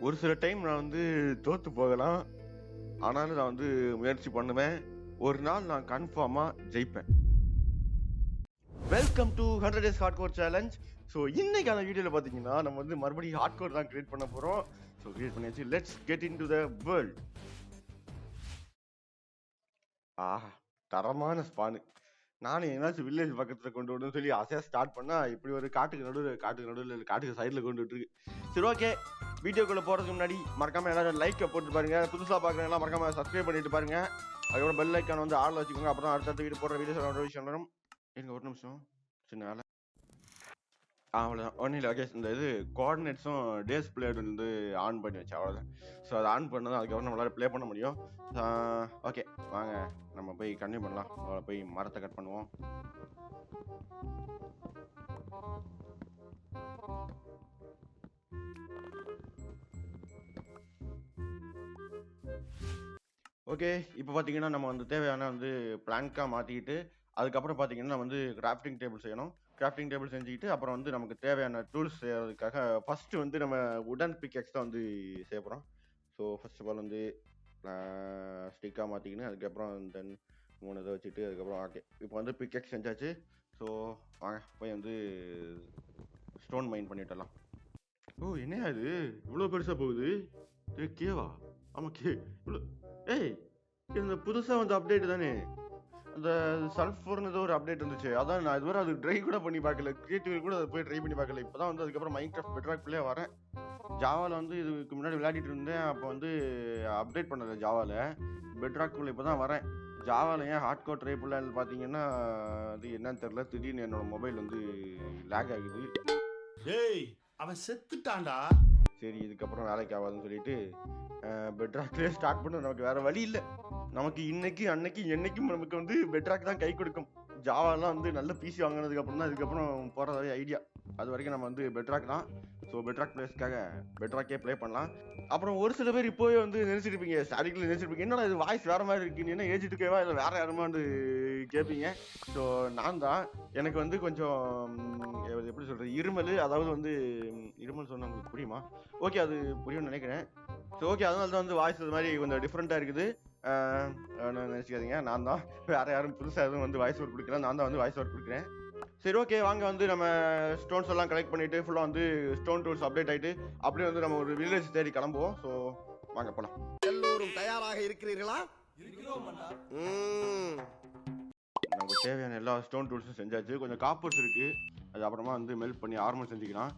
ஒரு சில டைம் நான் வந்து தோத்து போகலாம். ஆனாலும் நான் வந்து முயற்சி பண்ணுவேன். ஒரு நாள் நான் கன்ஃபார்மா ஜெயிப்பேன். Welcome to 100 days hardcore challenge. So இன்னைக்கான வீடியோல பார்த்தீங்கன்னா, நம்ம வந்து மறுபடியும் ஹார்ட்கோர் தான் கிரியேட் பண்ண போறோம். ஸோ கிரியேட் பண்ணியாச்சு. Let's get into the world. ஆஹா! தரமான ஸ்பானு. நானும் எங்கனாச்சும் வில்லேஜ் பக்கத்துல கொண்டு விடணும்னு சொல்லி ஆசையா ஸ்டார்ட் பண்ணா, இப்படி ஒரு காட்டுக்கு சைடுல கொண்டு விட்டுருக்கு. சரி, ஓகே. வீடியோக்குள்ள போறதுக்கு முன்னாடி மறக்காம எல்லாரும் லைக்க போட்டு பாருங்க. புதுசா பாக்குறவங்க மறக்காம சப்ஸ்கிரைப் பண்ணிட்டு பாருங்க. அதுக்கப்புறம் பெல் ஐக்கான் வந்து ஆள்ல வச்சுக்கோங்க. அப்பதான் அடுத்தடுத்த வீடியோ போடுற வீடியோஸ் நோட்டிஃபிகேஷன் வரும். இருங்க ஒரு நிமிஷம். சின்ன வேலை. அவ்வளோதான். ஒன்றும் இல்லை. ஓகே, இந்த இது கோஆர்டினேட்ஸும் டேஸ் பிளேட் வந்து ஆன் பண்ணி வச்சேன், அவ்வளோதான். ஸோ அதை ஆன் பண்ணதும் அதுக்கப்புறம் நம்மளால ப்ளே பண்ண முடியும். ஓகே, வாங்க நம்ம போய் கன்டினியூ பண்ணலாம். போய் மரத்தை கட் பண்ணுவோம். ஓகே, இப்போ பார்த்தீங்கன்னா நம்ம வந்து தேவையான வந்து பிளாங்காக மாற்றிக்கிட்டு, அதுக்கப்புறம் பார்த்தீங்கன்னா நம்ம வந்து கிராஃப்டிங் டேபிள் செய்யணும். கிராஃப்டிங் டேபிள் செஞ்சுக்கிட்டு அப்புறம் வந்து நமக்கு தேவையான டூல்ஸ் செய்யறதுக்காக ஃபர்ஸ்ட் வந்து நம்ம உடன் பிக்கெக்ஸ் தான் வந்து செய்ய போகிறோம். ஸோ ஃபர்ஸ்ட் ஆஃப் ஆல் வந்து ஸ்டிக்காக மாற்றிக்கின்னு அதுக்கப்புறம் தென் 3 இதை வச்சுட்டு அதுக்கப்புறம் ஓகே, இப்போ வந்து பிக்கெக்ஸ் செஞ்சாச்சு. ஸோ வாங்க போய் வந்து ஸ்டோன் மைன் பண்ணிவிட்டலாம். ஓ, என்னையா இது இவ்வளோ பெருசாக போகுது? கேவா? ஆமாம், இவ்வளோ. ஏய், இந்த புதுசாக வந்து அப்டேட் தானே? அந்த சல்ஃபர்னு ஏதோ ஒரு அப்டேட் வந்துச்சு. அதான் நான் இதுவரை அது ட்ரை கூட பண்ணி பார்க்கல. கிரியேட்டிவ் கூட அதை போய் ட்ரை பண்ணி பார்க்கல. இப்போ தான் வந்து அதுக்கப்புறம் மைன்கிராஃப்ட் பெட்ராக்குள்ளே வரேன். ஜாவாவில் வந்து இதுக்கு முன்னாடி விளையாடிட்டு இருந்தேன். அப்போ வந்து அப்டேட் பண்ணல ஜாவாவில். பெட்ராக்குள்ளே இப்போ தான் வரேன். ஜாவாவில் ஏன் ஹார்ட்கோர் ட்ரை பண்ணலான்னு பார்த்தீங்கன்னா, அது என்னன்னு தெரில. திடீர்னு என்னோட மொபைல் வந்து லேக் ஆகுது. ஏய், அவன் செத்துட்டான்டா. சரி, இதுக்கப்புறம் வேலைக்கு ஆகாதுன்னு சொல்லிட்டு பெட்ராக்லேயே ஸ்டார்ட் பண்ண. நமக்கு வேற வழி இல்லை. நமக்கு இன்னைக்கு அன்னைக்கு என்னைக்கும் நமக்கு வந்து பெட்ராக் தான் கை கொடுக்கும். ஜாவாலாம் வந்து நல்ல பிசி வாங்கினதுக்கு அப்புறம் தான் இதுக்கப்புறம் போறதாவே ஐடியா. அது வரைக்கும் நம்ம வந்து பெட்ராக் தான். ஸோ பெட்ராக் பிளேஸ்க்காக பெட்ராக்கே ப்ளே பண்ணலாம். அப்புறம் ஒரு சில பேர் இப்போவே வந்து நினைச்சிருப்பீங்க, ஸ்டார்டிங்ல நினைச்சிருப்பீங்க, என்னடா இது வாய்ஸ் வேற மாதிரி இருக்கு, நீ என்ன ஏஜிட்டுக்கேவா இல்லை வேற யாருமான்னு கேட்பீங்க. ஸோ நான் தான். எனக்கு வந்து கொஞ்சம் எப்படி சொல்றது, இருமல். அதாவது வந்து இருமல் சொன்னா உங்களுக்கு புரியுமா? ஓகே, அது புரியும்னு நினைக்கிறேன். ஸோ ஓகே, அதனால தான் வந்து வாய்ஸ் இது மாதிரி கொஞ்சம் டிஃப்ரெண்ட்டாக இருக்குது. நினச்சிக்காதீங்க, நான் தான். வேற யாரும் புதுசாக எதுவும் வந்து வாய்ஸ் ஓவர் கொடுக்கல, நான் தான் வந்து வாய்ஸ் ஓவர் கொடுக்குறேன். சரி, ஓகே, வாங்க வந்து நம்ம ஸ்டோன்ஸ் எல்லாம் கலெக்ட் பண்ணிட்டு ஃபுல்லாக வந்து ஸ்டோன் டூல்ஸ் அப்டேட் ஆகிட்டு அப்படியே வந்து நம்ம ஒரு வில்லேஜ் தேடி கிளம்புவோம். ஸோ வாங்க போகலாம். எல்லோரும் தயாராக இருக்கிறீர்களா? நமக்கு தேவையான எல்லா ஸ்டோன் டூல்ஸும் செஞ்சாச்சு. கொஞ்சம் காப்பர்ஸ் இருக்குது, அது அப்புறமா வந்து மெல்ட் பண்ணி ஆர்மர் செஞ்சுக்கலாம்.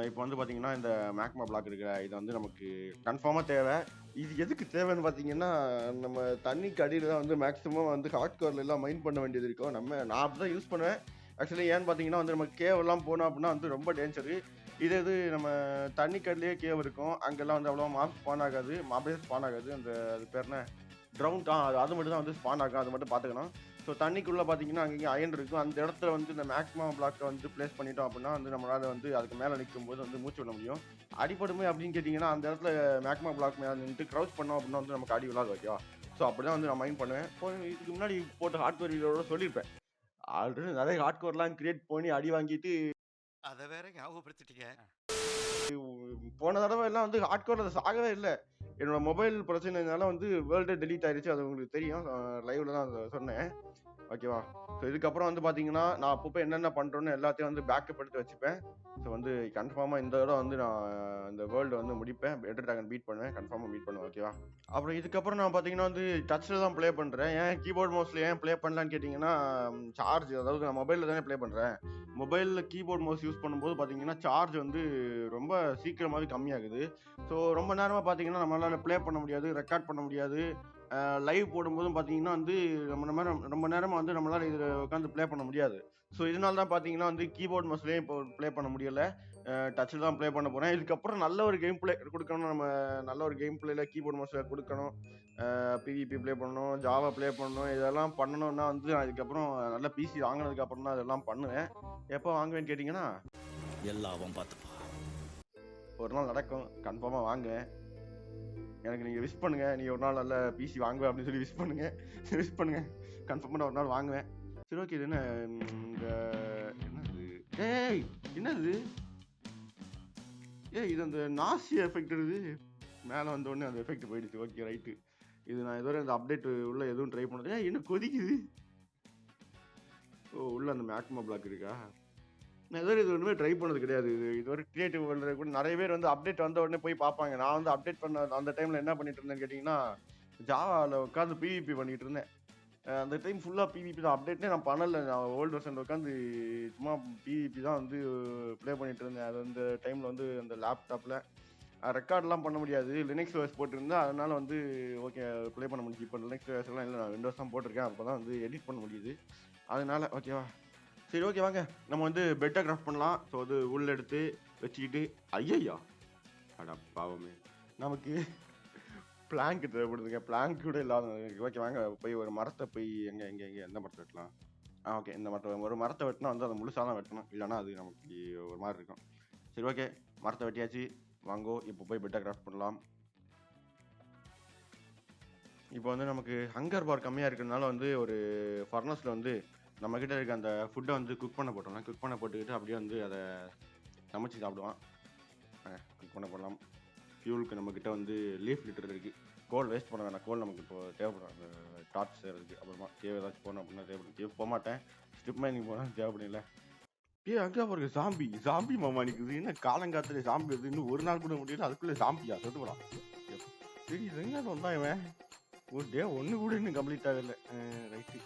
இப்போ வந்து பார்த்தீங்கன்னா இந்த மேக்மா பிளாக் இருக்கிற இது வந்து நமக்கு கன்ஃபார்மாக தேவை. இது எதுக்கு தேவைன்னு பார்த்தீங்கன்னா, நம்ம தண்ணிக்கு அடியில் தான் வந்து மேக்ஸிமம் வந்து ஹார்ட்கோர்ல எல்லாம் மைண்ட் பண்ண வேண்டியது இருக்கும். நான் அப்படி தான் யூஸ் பண்ணுவேன். ஆக்சுவலி ஏன்னு பார்த்தீங்கன்னா வந்து நம்ம கேவெல்லாம் போனோம் அப்படின்னா வந்து ரொம்ப டேஞ்சரு. இது நம்ம தண்ணிக்கடிலேயே கேவ் இருக்கும், அங்கெல்லாம் வந்து அவ்வளோ ஸ்பான் ஆகாது. மாபே ஸ்பான் ஆகாது. அந்த அது பேர் என்ன, ட்ரவுண்ட். அது மட்டும் தான் வந்து ஸ்பான் ஆகும். அது மட்டும் பார்த்துக்கணும். ஸோ தண்ணிக்குள்ளே பார்த்தீங்கன்னா அங்கேயும் அயன் இருக்கும். அந்த இடத்துல வந்து இந்த மேக்மா பிளாக்கை வந்து பிளேஸ் பண்ணிட்டோம் அப்படின்னா வந்து நம்மளால் வந்து அதுக்கு மேலே நிற்கும் போது வந்து மூச்சு விட முடியும். அடிப்படுமே அப்படின்னு கேட்டிங்கன்னா, அந்த இடத்துல மேக்மா பிளாக் மேலே நின்று க்ரௌச் பண்ணோம் அப்படின்னா வந்து நமக்கு அடி விழாது. ஓகேவா? ஸோ அப்படி தான் வந்து நான் மைண்ட் பண்ணுவேன். இப்போ இதுக்கு முன்னாடி போட்ட ஹார்ட்கோர் வீடியோட சொல்லியிருப்பேன். ஆல்ரெடி நிறைய ஹார்ட்கோர்லாம் கிரியேட் பண்ணி அடி வாங்கிட்டு அதை வேற ஞாபகப்படுத்திட்டீங்க. போன தடவை எல்லாம் வந்து ஹார்ட்கோர்ல சாகவே இல்லை. என்னோட மொபைல் பிரச்சனைனால வந்து வேர்ல்டே டெலீட் ஆயிடுச்சு. அது உங்களுக்கு தெரியும். லைவ்ல தான் சொன்னேன். ஓகேவா? ஸோ இதுக்கப்புறம் வந்து பார்த்தீங்கன்னா, நான் அப்பப்போ என்னென்ன பண்ணுறோன்னு எல்லாத்தையும் வந்து பேக்கப் எடுத்து வச்சுப்பேன். ஸோ வந்து கன்ஃபார்மாக இந்த தடவை வந்து நான் இந்த வேர்ல்டு வந்து முடிப்பேன். எண்டர் டிராகன் பீட் பண்ணுவேன். கன்ஃபார்மாக பீட் பண்ணுவேன். ஓகேவா? அப்புறம் இதுக்கப்புறம் நான் பார்த்தீங்கன்னா வந்து டச்சில் தான் ப்ளே பண்ணுறேன். ஏன் கீபோர்ட் மவுஸில் ஏன் ப்ளே பண்ணலான்னு கேட்டிங்கன்னா, சார்ஜ், அதாவது நான் மொபைலில் தானே ப்ளே பண்ணுறேன். மொபைலில் கீபோர்ட் மவுஸ் யூஸ் பண்ணும்போது பார்த்தீங்கன்னா சார்ஜ் வந்து ரொம்ப சீக்கிரமாகவே கம்மியாகுது. ஸோ ரொம்ப நேரமாக பார்த்தீங்கன்னா நம்மளால் ப்ளே பண்ண முடியாது, ரெக்கார்ட் பண்ண முடியாது. லைவ் போடும்போதும் பார்த்தீங்கன்னா வந்து ரொம்ப நேரமாக வந்து நம்மளால் இதில் உட்காந்து ப்ளே பண்ண முடியாது. ஸோ இதனால தான் பார்த்தீங்கன்னா வந்து கீபோர்ட் மவுஸ்லேயும் இப்போ ப்ளே பண்ண முடியலை. டச்சில் தான் ப்ளே பண்ண போகிறேன். இதுக்கப்புறம் நல்ல ஒரு கேம் ப்ளே கொடுக்கணும். நம்ம நல்ல ஒரு கேம் ப்ளேயில் கீபோர்ட் மவுஸில் கொடுக்கணும். பிவிபி ப்ளே பண்ணணும், ஜாவா ப்ளே பண்ணணும். இதெல்லாம் பண்ணணும்னா வந்து அதுக்கப்புறம் நல்ல பிசி வாங்கினதுக்கப்புறம் தான் அதெல்லாம் பண்ணுவேன். எப்போ வாங்குவேன்னு கேட்டிங்கன்னா, எல்லாம் பார்த்துப்பா. ஒரு நாள் நடக்கும். கன்ஃபார்மாக வாங்குவேன். எனக்கு நீங்கள் விஷ் பண்ணுங்கள், நீ ஒரு நாள் நல்ல பிசி வாங்குவேன் அப்படின்னு சொல்லி விஷ் பண்ணுங்கள். கன்ஃபார்மாக நான் ஒரு நாள் வாங்குவேன். சரி, ஓகே. இது என்ன இங்கே என்னது? ஏய், என்னது? ஏய், இது அந்த நாசி எஃபெக்ட் இருக்குது. மேலே வந்த உடனே அந்த எஃபெக்ட் போயிடுச்சு. Okay right. இது நான் இதுவரை அந்த அப்டேட் உள்ள எதுவும் ட்ரை பண்ணது. என்ன கொதிக்குது? ஓ உள்ள அந்த மேக்மா பிளாக் இருக்கா? நான் இதுவரை இது ஒன்றுமே ட்ரை பண்ணது கிடையாது. இதுவரை கிரியேட்டிவ் வேர்ல்டு கூட நிறைய பேர் வந்து அப்டேட் வந்த உடனே போய் பார்ப்பாங்க. நான் வந்து அப்டேட் பண்ண அந்த டைமில் என்ன பண்ணிட்டு இருந்தேன்னு கேட்டிங்கன்னா, ஜாவாவில் உட்காந்து பிவிபி பண்ணிட்டு இருந்தேன். அந்த டைம் ஃபுல்லாக பிவிபி தான். அப்டேட்னே நான் பண்ணலை. நான் ஓல்டு வெர்ஷனில் உட்காந்து சும்மா பிவிபி தான் வந்து ப்ளே பண்ணிட்டு இருந்தேன். அது அந்த டைமில் வந்து அந்த லேப்டாப்பில் ரெக்கார்ட்லாம் பண்ண முடியாது. லினக்ஸ் ஓஎஸ் போட்டிருந்தேன். அதனால வந்து ஓகே ப்ளே பண்ண முடிஞ்சு. இப்போ லினக்ஸ் ஓஎஸ் எல்லாம் இல்லை, நான் விண்டோஸ் தான் போட்டிருக்கேன். அப்போ தான் வந்து எடிட் பண்ண முடியுது. அதனால ஓகேவா. சரி ஓகே வாங்க நம்ம வந்து பெட்டை கிராஃப்ட் பண்ணலாம். ஸோ அது உள்ள எடுத்து வச்சுக்கிட்டு ஐயா அடா பாவமே நமக்கு பிளாங்க் தேவைப்படுதுங்க. பிளாங்க் கூட இல்லாத. ஓகே வாங்க போய் ஒரு மரத்தை போய் எங்கே எந்த மரத்தை வெட்டலாம்? ஓகே இந்த மரத்தை ஒரு மரத்தை வெட்டினா வந்து அதை முழுசாக தான் வெட்டணும், இல்லைனா அது நமக்கு ஒரு மாதிரி இருக்கும். சரி ஓகே மரத்தை வெட்டியாச்சு. வாங்கோ இப்போ போய் பெட்டை கிராஃப்ட் பண்ணலாம். இப்போ வந்து நமக்கு ஹங்கர் பார் கம்மியாக இருக்கிறதுனால வந்து ஒரு ஃபர்னஸில் வந்து நம்மக்கிட்ட இருக்க அந்த ஃபுட்டை வந்து குக் பண்ண போட்டோம்னா குக் பண்ண போட்டுக்கிட்டு அப்படியே வந்து அதை சமைச்சு சாப்பிடுவான். குக் பண்ண போடலாம். ஃபியூலுக்கு நம்மக்கிட்ட வந்து லீஃப் லிட்டர் இருக்குது. கோல் வேஸ்ட் பண்ண வேணாம். கோல் நமக்கு இப்போ தேவைப்படும் அந்த டார்ச் செய்கிறதுக்கு. அப்புறமா கேவ் ஏதாச்சும் போனோம் அப்படின்னா தேவைப்படும். கேவ் போக மாட்டேன், ஸ்ட்ரிப் மைனிங் போனால் தேவைப்படில்ல. அங்கே பாருங்க சாம்பி மாமா நிற்குது. என்ன காலங்காத்துல சாம்பி வருது? இன்னும் ஒரு நாள் கூட முடியல, அதுக்குள்ளே சாம்பியா செத்து போகலாம். சரி எங்கே வந்தான் இவன்? ஒரு டே ஒன்று கூட இன்னும் கம்ப்ளீட் ஆகலை. ரைட்டு.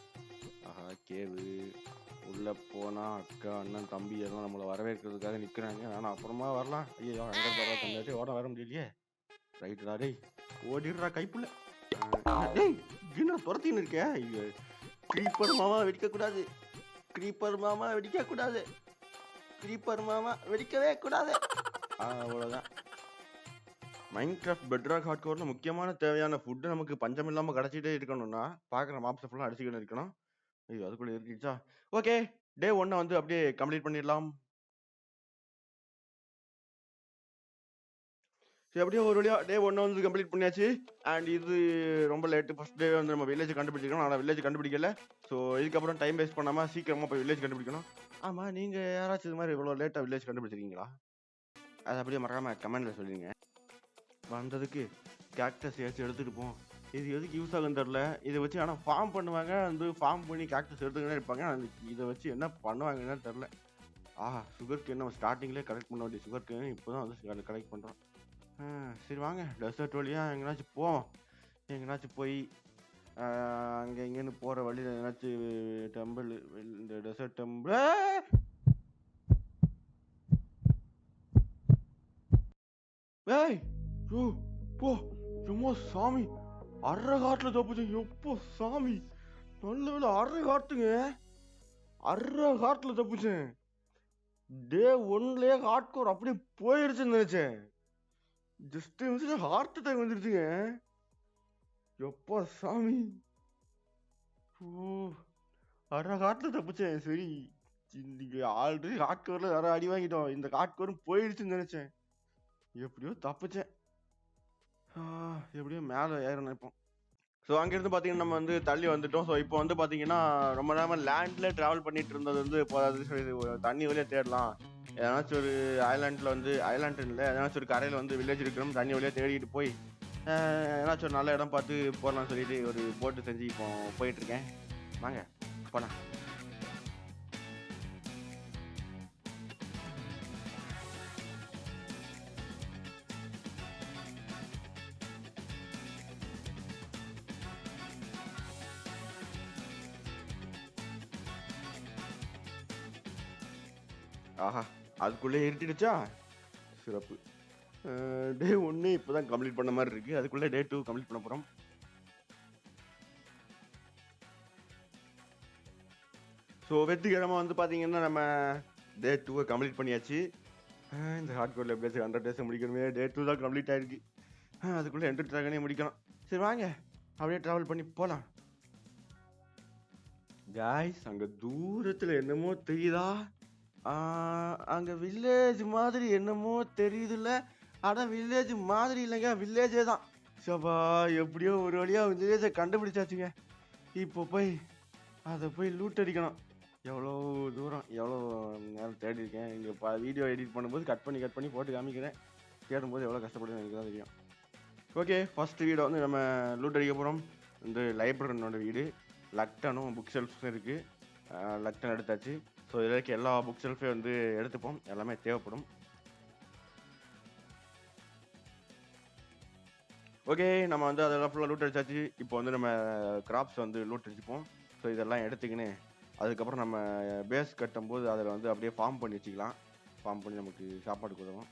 ஆஹா கேவு உள்ளே போனால் அக்கா அண்ணன் தம்பி எல்லாம் நம்மளை வரவேற்கிறதுக்காக நிற்கிறாங்க. ஆனால் அப்புறமா வரலாம். ஐயோ அங்கே பரவா தந்தாச்சு ஓட வர முடியலையே. ரைட்டுடா டேய் ஓடிடுறா கைப்புள்ள. டேய் என்ன துரத்தின்னு இருக்கேன்? ஐயோ க்ரீப்பர் மாமா வெடிக்கக்கூடாது. க்ரீப்பர் மாமா வெடிக்கக்கூடாது. க்ரீப்பர் மாமா வெடிக்கவே கூடாது. அவ்வளோதான். மைன்கிராஃப்ட் பெட்ராக் ஹார்ட்கோரில் முக்கியமான தேவையான ஃபுட்டு நமக்கு பஞ்சம் இல்லாமல் கிடச்சிட்டே இருக்கணும்னா பார்க்குற மாப்ஸை ஃபுல்லாக அடிச்சுக்கிட்டு இருக்கணும். ஐயோ அதுக்குள்ளே இருக்கிச்சா? ஓகே டே 1 வந்து அப்படியே கம்ப்ளீட் பண்ணிடலாம். சரி அப்படியே ஒரு வழியாக டே 1 வந்து கம்ப்ளீட் பண்ணியாச்சு. அண்ட் இது ரொம்ப லேட்டு. ஃபர்ஸ்ட் டே வந்து நம்ம வில்லேஜ் கண்டுபிடிச்சிக்கணும். ஆனால் வில்லேஜ் கண்டுபிடிக்கல. ஸோ இதுக்கப்புறம் டைம் வேஸ்ட் பண்ணாமல் சீக்கிரமாக போய் வில்லேஜ் கண்டுபிடிக்கணும். ஆமாம் நீங்கள் யாராச்சும் இது மாதிரி இவ்வளோ லேட்டாக வில்லேஜ் கண்டுபிடிச்சிருக்கீங்களா? அதை அப்படியே மறக்காமல் கமெண்ட்டில் சொல்லிடுங்க. வந்ததுக்கு கேக்டஸ் ஏதாச்சும் எடுத்துகிட்டு போவோம். இது எதுக்கு யூஸ் ஆகுன்னு தெரில. இதை வச்சு ஆனால் ஃபார்ம் பண்ணுவாங்க. வந்து ஃபார்ம் பண்ணி கேக்டஸ் எடுத்துக்கிட்டே இருப்பாங்க. இதை வச்சு என்ன பண்ணுவாங்கன்னு தெரில. சுகர் கேன் நம்ம ஸ்டார்டிங்லேயே கலெக்ட் பண்ண வேண்டிய சுகர் கேன் இப்போ தான் வந்து கலெக்ட் பண்ணுறோம். சரி வாங்க டெசர்ட் வழியாக எங்கேனாச்சும் போவோம். எங்கேனாச்சும் போய் அங்கே இங்கேன்னு போகிற வழியில் எங்கேனாச்சும் டெம்பிள், இந்த டெசர்ட் டெம்பிள். ஏய் யோ போ சும்மா சாமி அரை காட்டில் தப்புச்சு. எப்போ சாமி நல்ல வேலை அரை காட்டுங்க. அரை காட்டில் தப்புச்சேன். டே 1லேயே ஹார்ட் கோர் அப்படியே போயிடுச்சுன்னு நினைச்சேன். ஜஸ்ட் ஹார்ட் அட்டாக் வந்துருச்சுங்க. எப்போ சாமி அரை காட்டில் தப்புச்சேன். சரி இன்னைக்கு ஆல்ரெடி ஹார்ட் கோரில் வேற அடி வாங்கிட்டோம். இந்த ஹார்ட் கோரும் போயிடுச்சுன்னு நினைச்சேன். எப்படியோ தப்பிச்சேன். எப்படியோ மேலே ஏற நினைப்போம். ஸோ அங்கேருந்து பார்த்தீங்கன்னா நம்ம வந்து தள்ளி வந்துட்டோம். ஸோ இப்போ வந்து பார்த்தீங்கன்னா ரொம்ப நேரம் லேண்டில் ட்ராவல் பண்ணிட்டு இருந்தது வந்து இப்போ அது தண்ணி வழியாக தேடலாம். ஏதாச்சும் ஒரு ஐலாண்டில் வந்து ஐலாண்டு இல்லை ஏதாச்சும் ஒரு கரையில் வந்து வில்லேஜ் இருக்கணும். தண்ணி வழியாக தேடிட்டு போய் ஏதாச்சும் ஒரு நல்ல இடம் பார்த்து போகலான்னு சொல்லிட்டு ஒரு போட்டு செஞ்சு இப்போ போயிட்டுருக்கேன். வாங்க போகலாம். அதுக்குள்ளே இருட்டிடுச்சா? சிறப்பு. டே 1 இப்போ தான் கம்ப்ளீட் பண்ண மாதிரி இருக்குது. அதுக்குள்ளே டே 2 கம்ப்ளீட் பண்ண போகிறோம். ஸோ வெற்றிகரமாக வந்து பார்த்தீங்கன்னா நம்ம டே 2 கம்ப்ளீட் பண்ணியாச்சு. இந்த ஹார்ட் கோரில் எப்படியாச்சும் 100 டேஸை முடிக்கணுமே. டே 2 தான் கம்ப்ளீட் ஆகிருக்கு. அதுக்குள்ளே என்ட்ரி ட்ராகனே முடிக்கணும். சரி வாங்க அப்படியே ட்ராவல் பண்ணி போகலாம். காய்ஸ் அங்கே தூரத்தில் என்னமோ தெரியுதா? அங்கே வில்லேஜ் மாதிரி என்னமோ தெரியுதுல்ல. ஆனால் வில்லேஜ் மாதிரி இல்லைங்க, வில்லேஜே தான். சபா எப்படியோ ஒரு வழியாக வில்லேஜை கண்டுபிடிச்சாச்சுங்க. இப்போ போய் அதை போய் லூட் அடிக்கணும். எவ்வளோ தூரம் எவ்வளோ நேரம் தேடி இருக்கேன். இங்கே வீடியோ எடிட் பண்ணும்போது கட் பண்ணி போட்டு காமிக்கிறேன். தேடும்போது எவ்வளோ கஷ்டப்படுதுன்னு எனக்கு தான் தெரியும். ஓகே, ஃபர்ஸ்ட் வீடை வந்து நம்ம லூட் அடிக்க போகிறோம். இந்த லைப்ரரியனோட வீடு. லக்டனும் புக் ஷெல்ஃப்ஸும் இருக்குது. லக்டன் எடுத்தாச்சு. ஸோ இதில் இருக்க எல்லா புக் ஷெல்ஃபையும் வந்து எடுத்துப்போம், எல்லாமே தேவைப்படும். ஓகே, நம்ம வந்து அதெல்லாம் ஃபுல்லாக லூட் அடிச்சாச்சு. இப்போ வந்து நம்ம கிராப்ஸ் வந்து லூட் அடிச்சுப்போம். ஸோ இதெல்லாம் எடுத்துக்கின்னு அதுக்கப்புறம் நம்ம பேஸ் கட்டும்போது அதில் வந்து அப்படியே ஃபார்ம் பண்ணி வச்சுக்கலாம். ஃபார்ம் பண்ணி நமக்கு சாப்பாடு உதவும்.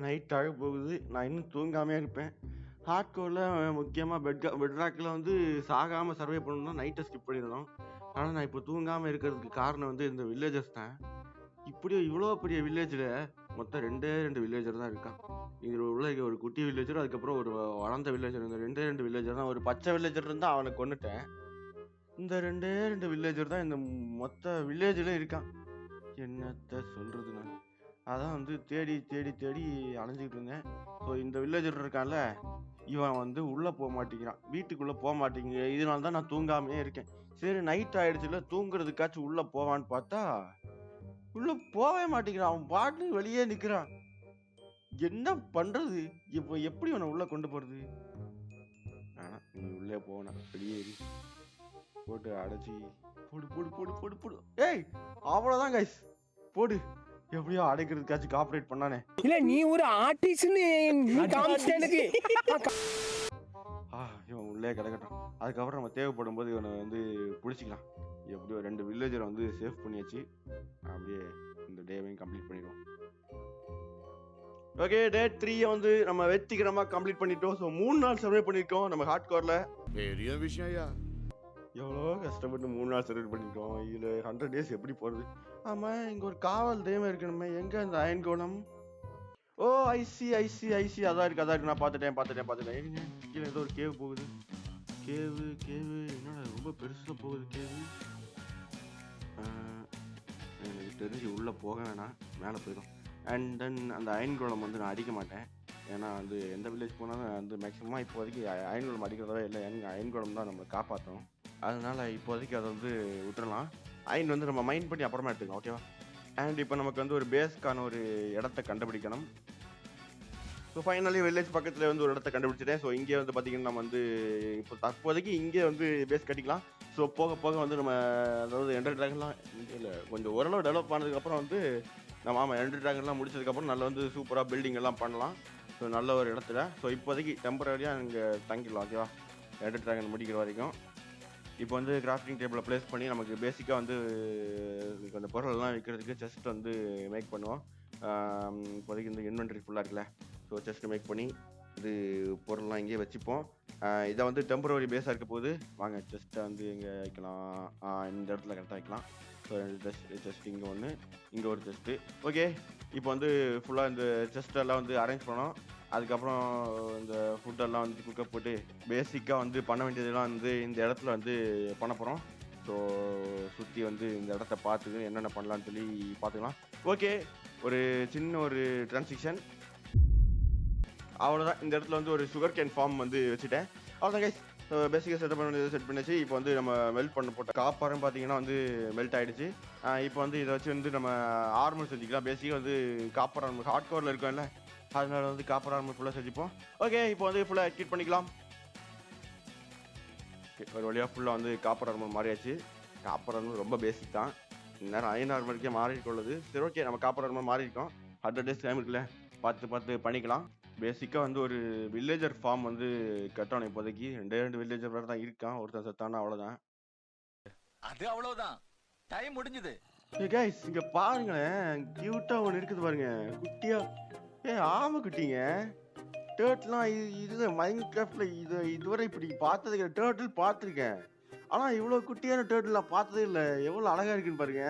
நைட் ஆக போகுது. நான் இன்னும் தூங்காமே இருப்பேன். ஹார்ட்கோரில் முக்கியமாக பெட்ராக்கில் வந்து சாகாமல் சர்வே பண்ணணும்னா நைட்டை ஸ்கிப் பண்ணிடணும். ஆனால் நான் இப்போ தூங்காமல் இருக்கிறதுக்கு காரணம் வந்து இந்த வில்லேஜஸ் தான். இவ்வளோ பெரிய வில்லேஜில் மொத்தம் 2 வில்லேஜர் தான் இருக்கான். இதில் உள்ள ஒரு குட்டி வில்லேஜர், அதுக்கப்புறம் ஒரு வளர்ந்த வில்லேஜர். இந்த 2 வில்லேஜர் தான். ஒரு பச்சை வில்லேஜர் இருந்தால் அவனை கொண்டுட்டேன். இந்த 2 வில்லேஜர் தான் இந்த மொத்த வில்லேஜில் இருக்கான். என்னத்த சொல்கிறது நான். அதான் வந்து தேடி தேடி தேடி அலைஞ்சிக்கிட்டு இருந்தேன். ஸோ இந்த வில்லேஜர் இருக்கான்ல, இவன் வந்து உள்ளே போக மாட்டேங்கிறான், வீட்டுக்குள்ளே போக மாட்டேங்க. இதனால தான் நான் தூங்காமே இருக்கேன். சரி நைட் ஆயிடுச்சுல, தூங்குறதுக்காச்சும் உள்ளே போவான்னு பார்த்தா உள்ளே போகவே மாட்டேங்கிறான். அவன் பாட்டு வெளியே நிற்கிறான். என்ன பண்ணுறது? இப்போ எப்படி அவனை உள்ளே கொண்டு போகிறது? ஆனால் நீ உள்ளே போனா வெளியேறி போட்டு அடைச்சி போடு போடு போடு போடு போடு. ஏய், அவ்வளோதான் கைஸ், போடு. எப்படியோ அடைக்கிறதுக்காச்சும் காப்பரேட் பண்ணானே. இல்ல நீ ஒரு ஆர்டிஸ்ட்னு நீ காமிச்சிட்ட எனக்கு. இவன் உள்ளே கிடக்கட்டும். அதுக்கப்புறம் நம்ம தேவைப்படும் போது இவனை வந்து பிடிச்சிக்கலாம். எப்படியோ 2 வில்லேஜரை வந்து சேவ் பண்ணியாச்சு. அப்படியே இந்த டேவையும் கம்ப்ளீட் பண்ணிடுவோம். ஓகே, டே 3 வந்து நம்ம வெற்றிகரமாக கம்ப்ளீட் பண்ணிட்டோம். ஸோ 3 நாள் சர்வே பண்ணியிருக்கோம் நம்ம ஹார்ட்கோரில். பெரிய விஷயம் ஐயா. எவ்வளோ கஷ்டப்பட்டு 3 நாள் சர்வே பண்ணியிருக்கோம். இதில் 100 டேஸ் எப்படி போகிறது? ஆமாம், இங்கே ஒரு காவல் தெய்வம் இருக்கணுமே. எங்கே அந்த அயன் கோலம்? ஓ, ஐசி அதான் இருக்கு. நான் பார்த்துட்டேன். கீழே ஏதோ ஒரு கேவ் போகுது. கேவு என்னடா ரொம்ப பெருசாக போகுது கேவு. எனக்கு தெரிஞ்சு உள்ளே போக வேணாம், மேலே போயிடும். அண்ட் தென் அந்த அயன் கோலம் வந்து நான் அடிக்க மாட்டேன். ஏன்னா வந்து எந்த வில்லேஜ் போனாலும் வந்து மேக்ஸிமமாக இப்போதைக்கு அயன் கோலம் அடிக்கிறதவே இல்லை. அயன் கோலம் தான் நம்மளை காப்பாற்றும். அதனால இப்போதைக்கு அதை வந்து விட்டுறலாம். அயன் வந்து நம்ம மைண்ட் பண்ணி அப்புறமா எடுத்துக்கலாம், ஓகேவா? அண்ட் இப்போ நமக்கு வந்து ஒரு பேஸ்க்கான ஒரு இடத்த கண்டுபிடிக்கணும். ஸோ ஃபைனலி வில்லேஜ் பக்கத்தில் வந்து ஒரு இடத்த கண்டுபிடிச்சிட்டேன். ஸோ இங்கே வந்து பார்த்தீங்கன்னா நம்ம வந்து இப்போ தற்போதைக்கு இங்கே வந்து பேஸ் கட்டிக்கலாம். ஸோ போக போக வந்து நம்ம அதாவது எண்டர் ட்ராகன்லாம் இல்லை கொஞ்சம் ஓரளவு டெவலப் ஆனதுக்கப்புறம் வந்து நம்ம எண்டர் ட்ராகன்லாம் முடிச்சதுக்கப்புறம் நல்லா வந்து சூப்பராக பில்டிங் எல்லாம் பண்ணலாம். ஸோ நல்ல ஒரு இடத்துல. ஸோ இப்போதைக்கு டெம்பரரியாக இங்கே தங்கிடலாம், ஓகேவா? எண்டர் ட்ராகன் முடிக்கிற வரைக்கும். இப்போ வந்து கிராஃப்டிங் டேபிளை ப்ளேஸ் பண்ணி நமக்கு பேசிக்காக வந்து அந்த பொருளெல்லாம் வைக்கிறதுக்கு செஸ்ட் வந்து மேக் பண்ணுவோம். இப்போதைக்கு இந்த இன்வென்ட்ரி ஃபுல்லாக இருக்குல்ல, ஸோ செஸ்ட் மேக் பண்ணி இது பொருள்லாம் இங்கேயே வச்சுப்போம். இதை வந்து டெம்பரரி பேஸாக இருக்க போது வாங்க செஸ்ட்டை வந்து எங்கே வைக்கலாம்? இந்த இடத்துல கரெக்டாக வைக்கலாம். ஸோ செஸ்ட் இங்கே ஒன்று, இங்கே ஒரு செஸ்ட்டு. ஓகே, இப்போ வந்து ஃபுல்லாக இந்த செஸ்ட்டெல்லாம் வந்து அரேஞ்ச் பண்ணோம். அதுக்கப்புறம் இந்த ஃபுட்டெல்லாம் வந்து குக்கப் போட்டு பேசிக்காக வந்து பண்ண வேண்டியதெல்லாம் வந்து இந்த இடத்துல வந்து பண்ண போகிறோம். ஸோ சுற்றி வந்து இந்த இடத்த பார்த்துட்டு என்னென்ன பண்ணலான்னு சொல்லி பார்த்துக்கலாம். ஓகே, ஒரு சின்ன ஒரு டிரான்சிஷன் அவ்வளோதான். இந்த இடத்துல வந்து ஒரு சுகர் கேன் ஃபார்ம் வந்து வச்சுட்டேன். அவ்வளோதான் கைஸ். பேசிக்காக செட் பண்ண வேண்டியது செட் பண்ணிச்சு. இப்போ வந்து நம்ம மெல்ட் பண்ண போட்ட காப்பரும் பார்த்தீங்கன்னா வந்து மெல்ட் ஆகிடுச்சு. இப்போ வந்து இதை வச்சு வந்து நம்ம ஆர்மர் செஞ்சுக்கலாம். பேசிக்காக வந்து காப்பர் ஆர்மர் ஹார்ட் கோரில் இருக்கோம்ல, அதனால வந்து காப்பர் ஆர்மர் ஃபுல்லாக செஞ்சுப்போம். ஓகே, இப்போ வந்து ஃபுல்லாக எக்யூட் பண்ணிக்கலாம். ஒரு வழியாக ஃபுல்லாக வந்து காப்பர் ஆர்மர் மாறியாச்சு. காப்பர் ஆர்மர் ரொம்ப பேசிக் தான். இந்நேரம் அயன் ஆர்மருக்கே மாறிக்கொள்ளுது. சரி, ஓகே, நம்ம காப்பர் ஆர்மர் மாறி இருக்கோம். 100 டேஸ் டைம் இருக்குல்ல, பார்த்து பண்ணிக்கலாம். பேசிக்காக வந்து ஒரு வில்லேஜர் ஃபார்ம் வந்து கட்டணும். இப்போதைக்கு 2 வில்லேஜர் வேறு தான் இருக்கான். ஒருத்தன் செத்தானா அவ்வளோதான். அது அவ்வளவுதான், டைம் முடிஞ்சது. கைஸ் இங்கே பாருங்களேன், க்யூட்டாக ஒன்று இருக்குது பாருங்க, குட்டியாக. ஆமை குட்டிங்க. டேர்ட்லாம் இது மைன்கிராஃப்டில் இதுவரை இப்படி பார்த்தது டேர்ட்டில் பார்த்துருக்கேன். ஆனால் இவ்வளோ குட்டியான டேர்ட்டில் நான் பார்த்ததே இல்லை. எவ்வளோ அழகாக இருக்குன்னு பாருங்க.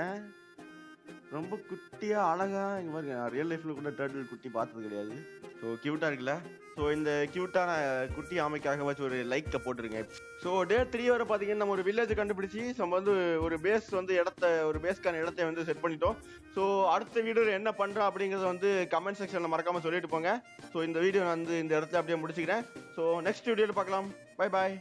ரொம்ப குட்டியா அழகா இங்க பாருங்க, நான் ரியல் லைஃப்ல கூட டர்ட்டில் குட்டி பார்த்தது கிடையாது. ஸோ கியூட்டா இருக்குல்ல. ஸோ இந்த கியூட்டான குட்டி ஆமைக்காக வச்சு ஒரு லைக்கை போட்டுருங்க. ஸோ டே 3 வரை பார்த்தீங்கன்னா நம்ம ஒரு வில்லேஜ் கண்டுபிடிச்சி நம்ம வந்து ஒரு பேஸ் வந்து ஒரு பேஸ்க்கான இடத்தை வந்து செட் பண்ணிட்டோம். ஸோ அடுத்த வீடியோவில் என்ன பண்ணுறோம் அப்படிங்கிறத வந்து கமெண்ட் செக்ஷனில் மறக்காமல் சொல்லிட்டு போங்க. ஸோ இந்த வீடியோ நான் வந்து இந்த இடத்துல அப்படியே முடிச்சுக்கிறேன். ஸோ நெக்ஸ்ட் வீடியோவில் பார்க்கலாம். Bye bye.